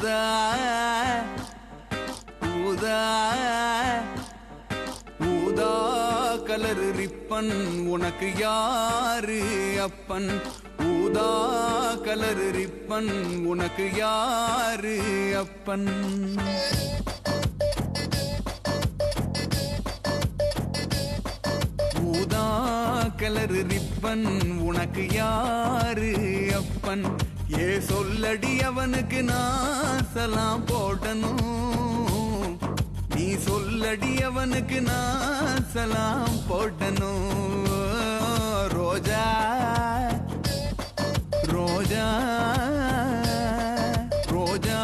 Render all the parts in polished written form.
ஊதா ஊதா ஊதா கலர் ரிப்பன் உனக்கு யாரு அப்பன் ஊதா கலர் ரிப்பன் உனக்கு யாரு அப்பன் ஊதா கலர் ரிப்பன் உனக்கு யாரு அப்பன் ஏ சொல்லடி அவனுக்கு நான் சலாம் போடணும் நீ சொல்லடி அவனுக்கு நான் சலாம் போடணும் ரோஜா ரோஜா ரோஜா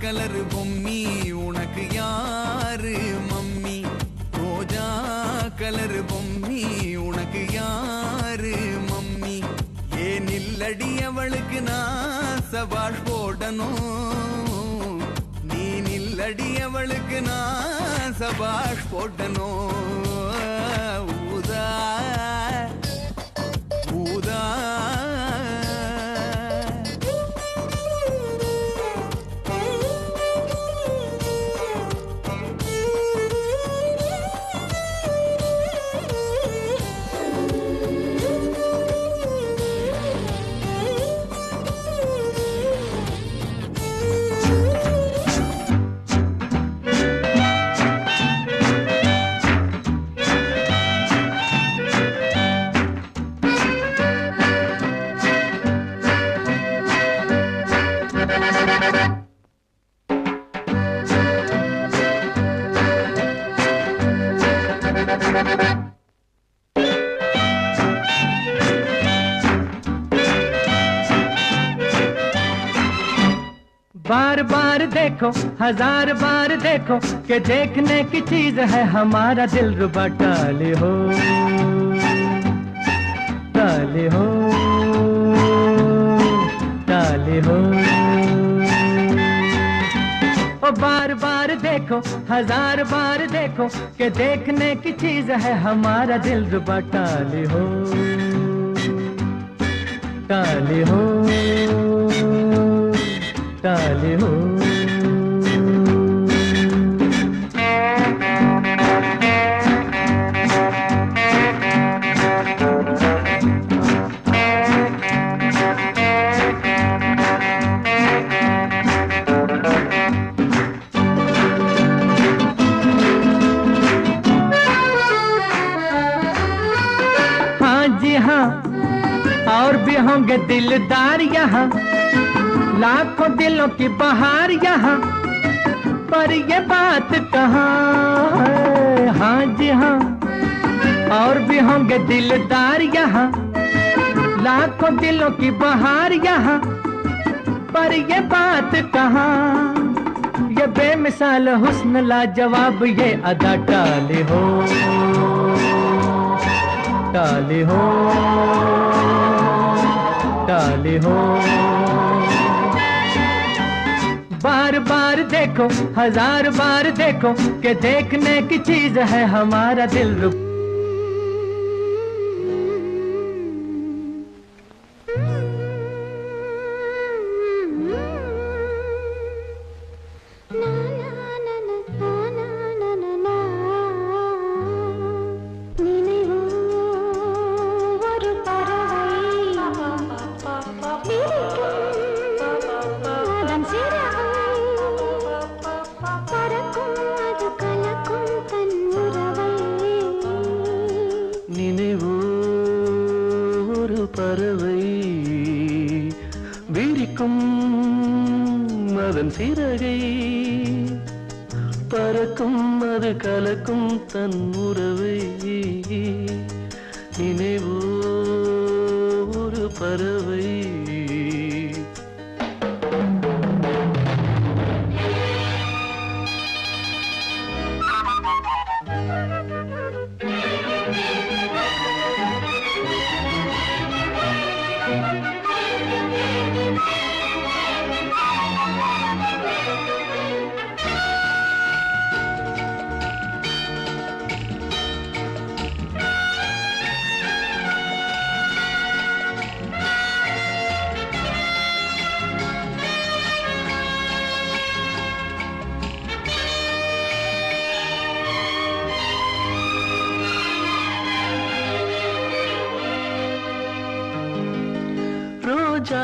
கலர் பொம்மி உனக்கு யாரு மம்மி ரோஜா கலர் பொம்மி உனக்கு யாரு மம்மி ஏன் இல்லடி அவளுக்கு நான் சபாஷ் போடணும் நீ நில்லடி அவளுக்கு நான் சபாஷ் போடணும் ஊதா ஊதா बार बार देखो हजार बार देखो कि देखने की चीज है हमारा दिल रुबा टाले हो टाले हो टाले हो ओ बार बार देखो हजार बार देखो कि देखने की चीज है हमारा दिल रुबा टाले हो टाले हो टाले हो हाँ जी हाँ और भी होंगे दिलदार यहाँ लाखों दिलों की बहार यहाँ पर ये बात कहाँ है हाँ जी हाँ और भी होंगे दिलदार यहाँ लाखों दिलों की बहार यहाँ पर ये बात कहाँ ये बेमिसाल हुस्न लाजवाब ये अदा टाले हो टाले हो टाले हो बार बार देखो हजार बार देखो कि देखने की चीज है हमारा दिल रुक பறவை விரிக்கும் அதன் சிறகை பறக்கும் அது கலக்கும் தன் உறவை நினைவோ ஒரு பறவை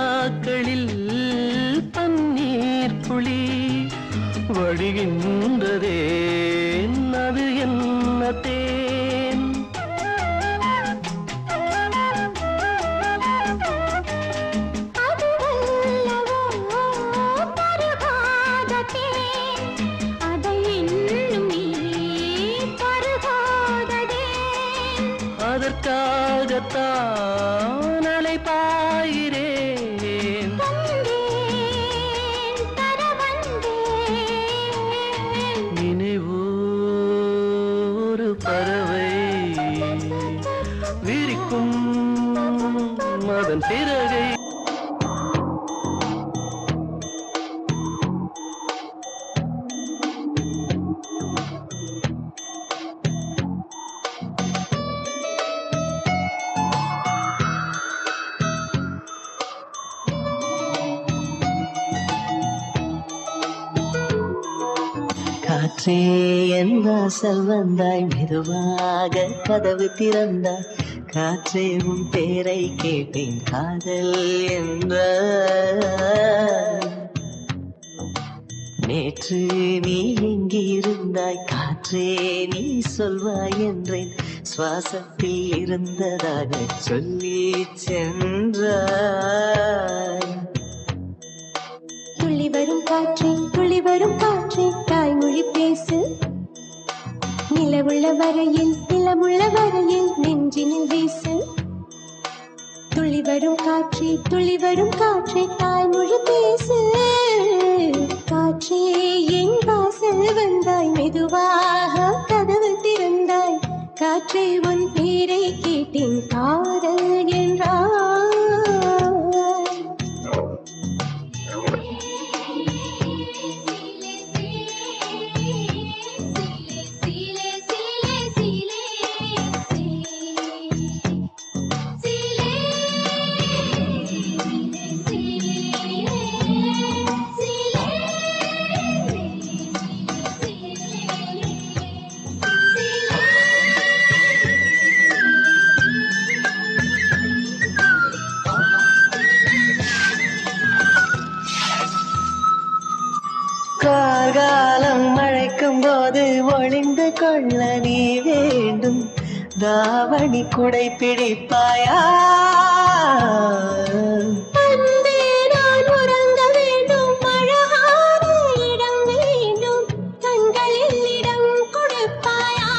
ரோஜாக்களில் பன்னீர் துளி வடிகின்றதே அது என்ன தேன் அதற்காகத்தான் அலைபாயிரேன் நினைவோரு பறவை விரிக்கும் அதன் பிறகை காற்றே என் வாசல் வந்தாய் மெதுவாக கதவு திறந்தாய் காற்றே உன் பேரை கேட்டேன் காதல் என்ற நேற்று நீ எங்கிருந்தாய் காற்றே நீ சொல்வாய் என்றேன் சுவாசத்தில் இருந்ததாக சொல்லி சென்றாய் துள்ளி வரும் காற்றே தாய்மொழி பேசு நிலவுள்ள வரையில் நெஞ்சினில் வீசு துள்ளி வரும் காற்றே தாய்மொழி பேசு காற்றே என் வாசல் வந்தாய் மெதுவாக கதவு திறந்தாய் காற்றே உன் பேரை கேட்டேன் காதல் என்றாய் கார்காலம் மழைக்கும் போது ஒளிந்து கொள்ள நீ வேண்டும் தாவணி குடை பிடிப்பாயா நான் உறங்க வேண்டும் அழகான இடம் வேண்டும் கண்களில் இடம் கொடுப்பாயா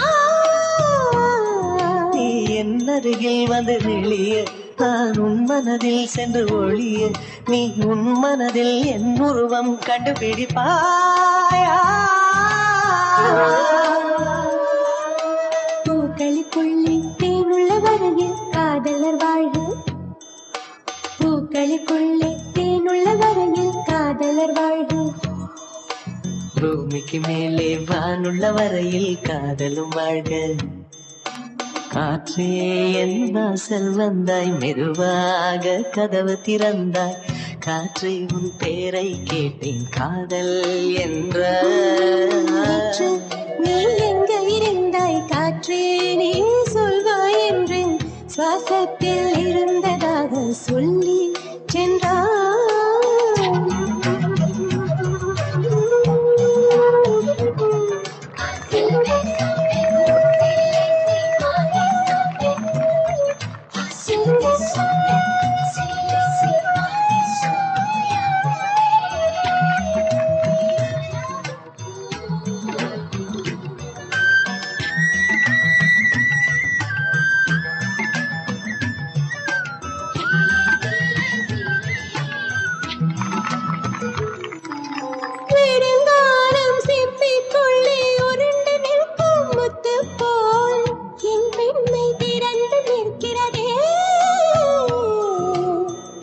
நீ என் அருகில் வந்து நெளிய நான் உன் மனதில் சென்று ஒளிய நீ உன் மனதில் என் உருவம் கண்டுபிடிப்பாயா பூக்களுக்குள்ளே தேனுள்ள வரையில் காதலர் வாழ்க பூக்களுக்குள்ளே தேனுள்ள வரையில் காதலர் வாழ்க பூமிக்கு மேலே வானுள்ள வரையில் காதலும் வாழ்க காற்றே என் வாசல் வந்தாய் மெதுவாக கதவு திறந்தாய் காற்றே உன் பேரை கேட்டேன் காதல் என்ற நேற்று நீ எங்க இருந்தாய் காற்றே நீ சொல்வாய் என்று சுவாசத்தில் இருந்ததாக சொல்லி சென்றாய்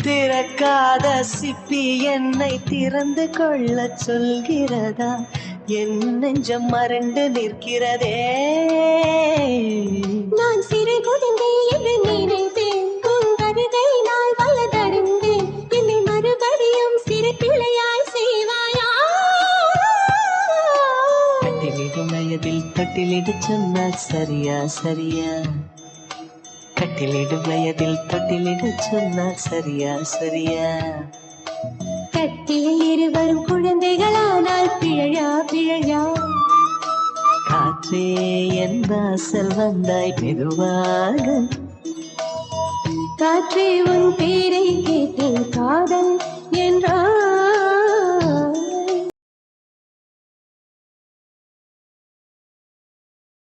திறக்காத சிப்பி என்னை திறந்து கொள்ள சொல்கிறதா என் நெஞ்சம் மறண்டு நிற்கிறதே நான் சிறு குழந்தை என்று நினைத்தேன் உன் வருகை நாள் வளர்ந்தறிந்தேன் என்னை மறுபடியும் சிறு பிள்ளையாய் செய்வாயா தட்டிலிடும் வயதில் தொட்டிலிடு சொன்னால் சரியா சரியா கட்டிலிடும் வயதில் தொட்டிலிட சொன்னார் சரியா சரியா கட்டில் இருவரும் குழந்தைகளானால் பிழையா பிழையா காற்றே என் வாசல் வந்தாய் மெதுவாக காற்றே உன் பேரை கேட்டேன் காதல் என்றார்